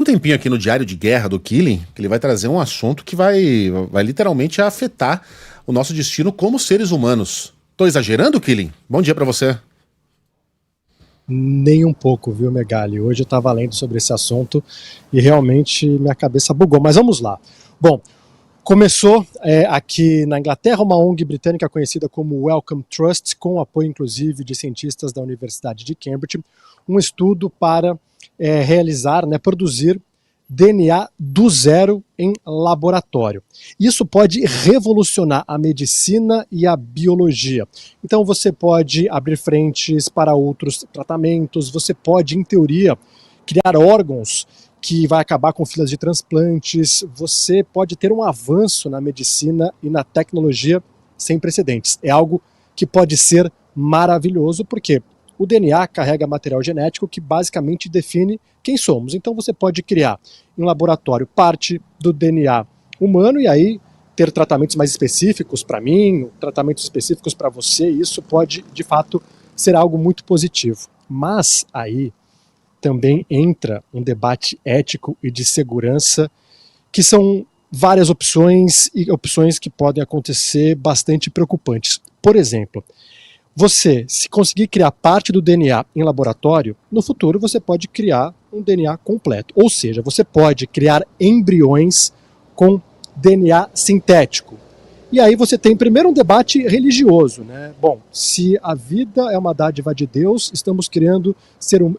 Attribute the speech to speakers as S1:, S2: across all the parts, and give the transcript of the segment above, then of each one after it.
S1: tempinho aqui no Diário de Guerra do Killing, que ele vai trazer um assunto que vai literalmente afetar o nosso destino como seres humanos. Tô exagerando, Killing? Bom dia pra você.
S2: Nem um pouco, viu, Megali? Hoje eu estava lendo sobre esse assunto e realmente minha cabeça bugou. Mas vamos lá. Bom, começou aqui na Inglaterra uma ONG britânica conhecida como Wellcome Trust, com o apoio inclusive de cientistas da Universidade de Cambridge, um estudo para produzir DNA do zero em laboratório. Isso pode revolucionar a medicina e a biologia. Então você pode abrir frentes para outros tratamentos, você pode, em teoria, criar órgãos que vai acabar com filas de transplantes, você pode ter um avanço na medicina e na tecnologia sem precedentes. É algo que pode ser maravilhoso, porque o DNA carrega material genético que basicamente define quem somos. Então você pode criar em laboratório parte do DNA humano e aí ter tratamentos mais específicos para mim, tratamentos específicos para você, e isso pode de fato ser algo muito positivo. Mas aí também entra um debate ético e de segurança, que são várias opções e opções que podem acontecer bastante preocupantes. Por exemplo, você, se conseguir criar parte do DNA em laboratório, no futuro você pode criar um DNA completo. Ou seja, você pode criar embriões com DNA sintético. E aí você tem primeiro um debate religioso, né? Bom, se a vida é uma dádiva de Deus, estamos criando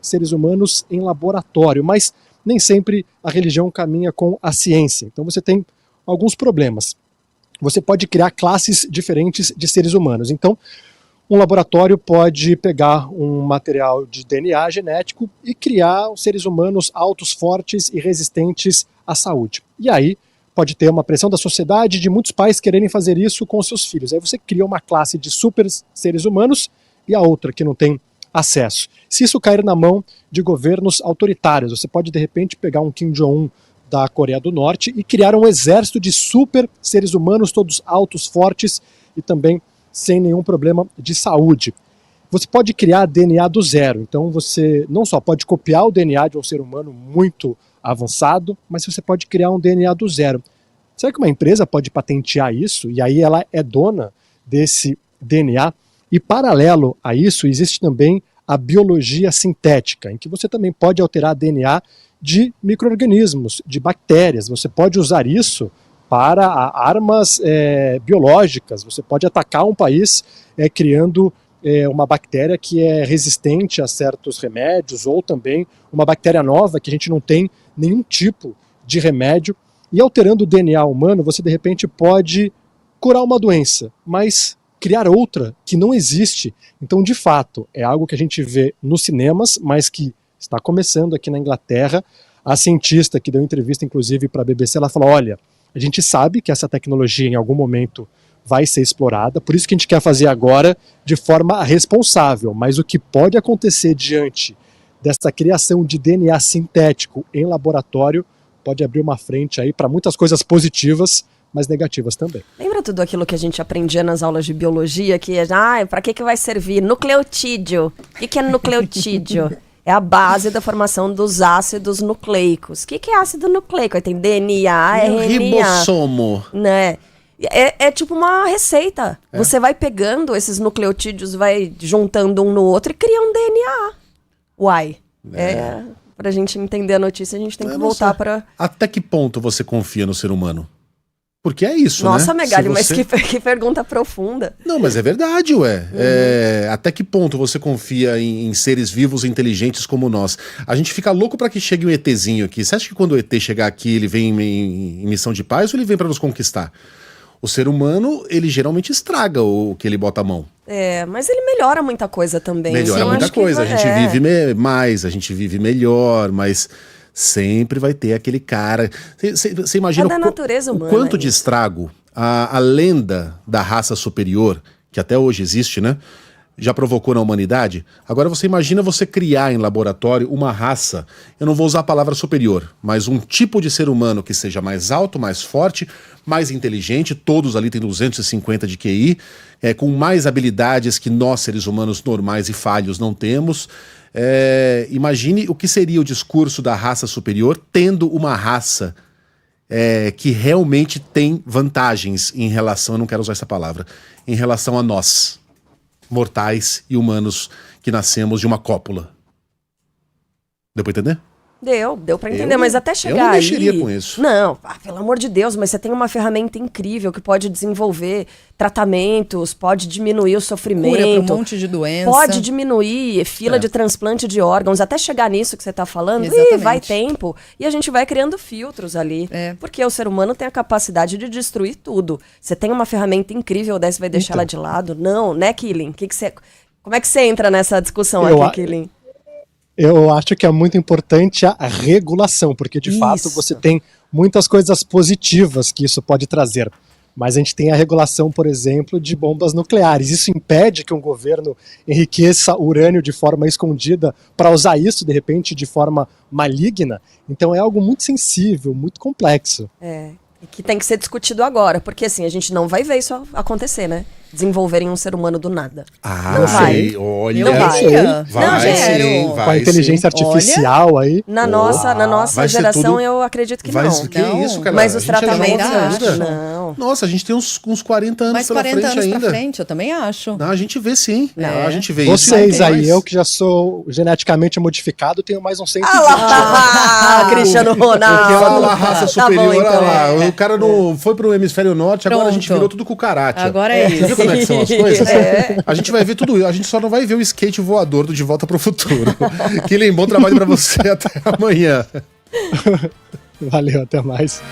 S2: seres humanos em laboratório, mas nem sempre a religião caminha com a ciência. Então você tem alguns problemas. Você pode criar classes diferentes de seres humanos. Então, um laboratório pode pegar um material de DNA genético e criar seres humanos altos, fortes e resistentes à saúde. E aí pode ter uma pressão da sociedade de muitos pais quererem fazer isso com os seus filhos. Aí você cria uma classe de super seres humanos e a outra que não tem acesso. Se isso cair na mão de governos autoritários, você pode de repente pegar um Kim Jong-un da Coreia do Norte e criar um exército de super seres humanos, todos altos, fortes e também sem nenhum problema de saúde. Você pode criar DNA do zero, então você não só pode copiar o DNA de um ser humano muito avançado, mas você pode criar um DNA do zero. Será que uma empresa pode patentear isso? E aí ela é dona desse DNA? E paralelo a isso, existe também a biologia sintética, em que você também pode alterar DNA de micro-organismos, de bactérias. Você pode usar isso para armas biológicas. Você pode atacar um país criando uma bactéria que é resistente a certos remédios, ou também uma bactéria nova que a gente não tem nenhum tipo de remédio. E alterando o DNA humano, você de repente pode curar uma doença, mas criar outra que não existe. Então, de fato, é algo que a gente vê nos cinemas, mas que está começando aqui na Inglaterra. A cientista que deu entrevista, inclusive, para a BBC, ela falou, olha, a gente sabe que essa tecnologia em algum momento vai ser explorada, por isso que a gente quer fazer agora de forma responsável, mas o que pode acontecer diante dessa criação de DNA sintético em laboratório pode abrir uma frente aí para muitas coisas positivas, mas negativas também.
S3: Lembra tudo aquilo que a gente aprendia nas aulas de biologia, que para que vai servir? Nucleotídeo. O que é nucleotídeo? É a base da formação dos ácidos nucleicos. O que é ácido nucleico? Aí tem DNA, RNA.
S1: Ribossomo.
S3: Né? É tipo uma receita. Você vai pegando esses nucleotídeos, vai juntando um no outro e cria um DNA. Uai. Pra gente entender a notícia, a gente tem que voltar para...
S1: Até que ponto você confia no ser humano? Porque é isso,
S3: Nossa,
S1: né?
S3: Megali, mas que pergunta profunda.
S1: Não, mas é verdade, ué. Até que ponto você confia em seres vivos e inteligentes como nós? A gente fica louco pra que chegue um ETzinho aqui. Você acha que quando o ET chegar aqui, ele vem em missão de paz ou ele vem pra nos conquistar? O ser humano, ele geralmente estraga o que ele bota a mão.
S3: Mas ele melhora muita coisa também.
S1: Melhora muita coisa. A gente vive mais, a gente vive melhor, mas... sempre vai ter aquele cara... Você imagina
S3: da natureza humana,
S1: o quanto de estrago a lenda da raça superior, que até hoje existe, né? Já provocou na humanidade. Agora você imagina você criar em laboratório uma raça, eu não vou usar a palavra superior, mas um tipo de ser humano que seja mais alto, mais forte, mais inteligente, todos ali têm 250 de QI, com mais habilidades que nós, seres humanos normais e falhos, não temos. Imagine o que seria o discurso da raça superior tendo uma raça que realmente tem vantagens em relação, eu não quero usar essa palavra, em relação a nós, mortais e humanos que nascemos de uma cópula. Deu pra entender?
S3: Deu pra entender, mas até chegar aí...
S1: Eu não mexeria com isso.
S3: Não, pelo amor de Deus, mas você tem uma ferramenta incrível que pode desenvolver tratamentos, pode diminuir o sofrimento.
S4: Cura pra um monte de doença.
S3: Pode diminuir fila de transplante de órgãos, até chegar nisso que você tá falando.
S4: Exatamente.
S3: Vai tempo. E a gente vai criando filtros ali. Porque o ser humano tem a capacidade de destruir tudo. Você tem uma ferramenta incrível dessa, você vai deixar ela de lado? Não, né, Killing? Como é que você entra nessa discussão aqui, Killing?
S2: Eu acho que é muito importante a regulação, porque de fato você tem muitas coisas positivas que isso pode trazer. Mas a gente tem a regulação, por exemplo, de bombas nucleares. Isso impede que um governo enriqueça urânio de forma escondida para usar isso, de repente, de forma maligna. Então é algo muito sensível, muito complexo.
S3: E que tem que ser discutido agora, porque assim, a gente não vai ver isso acontecer, né? Desenvolverem um ser humano do nada.
S1: Não
S3: vai.
S1: Olha,
S3: Não vai.
S1: Vai sim, vai
S2: com a inteligência artificial aí.
S3: Na nossa geração, eu acredito que não.
S1: Que isso, cara?
S3: Mas os tratamentos,
S4: não.
S1: Nossa, a gente tem uns 40 anos
S4: Mais
S1: pela
S4: 40
S1: frente
S4: anos
S1: ainda.
S4: pra frente, eu também acho.
S1: Não, a gente vê sim. A gente vê
S2: Vocês
S1: isso.
S2: aí, eu que já sou geneticamente modificado, tenho mais uns 120.
S3: Cristiano Ronaldo.
S1: Porque olha lá, a raça superior,
S3: bom, então.
S1: olha lá. O cara não foi pro hemisfério norte, agora a gente virou tudo com karate.
S4: Agora é isso.
S1: Viu como é que são as coisas? A gente vai ver tudo, a gente só não vai ver o skate voador do De Volta pro Futuro. Killing, bom trabalho pra você, até amanhã.
S2: Valeu, até mais.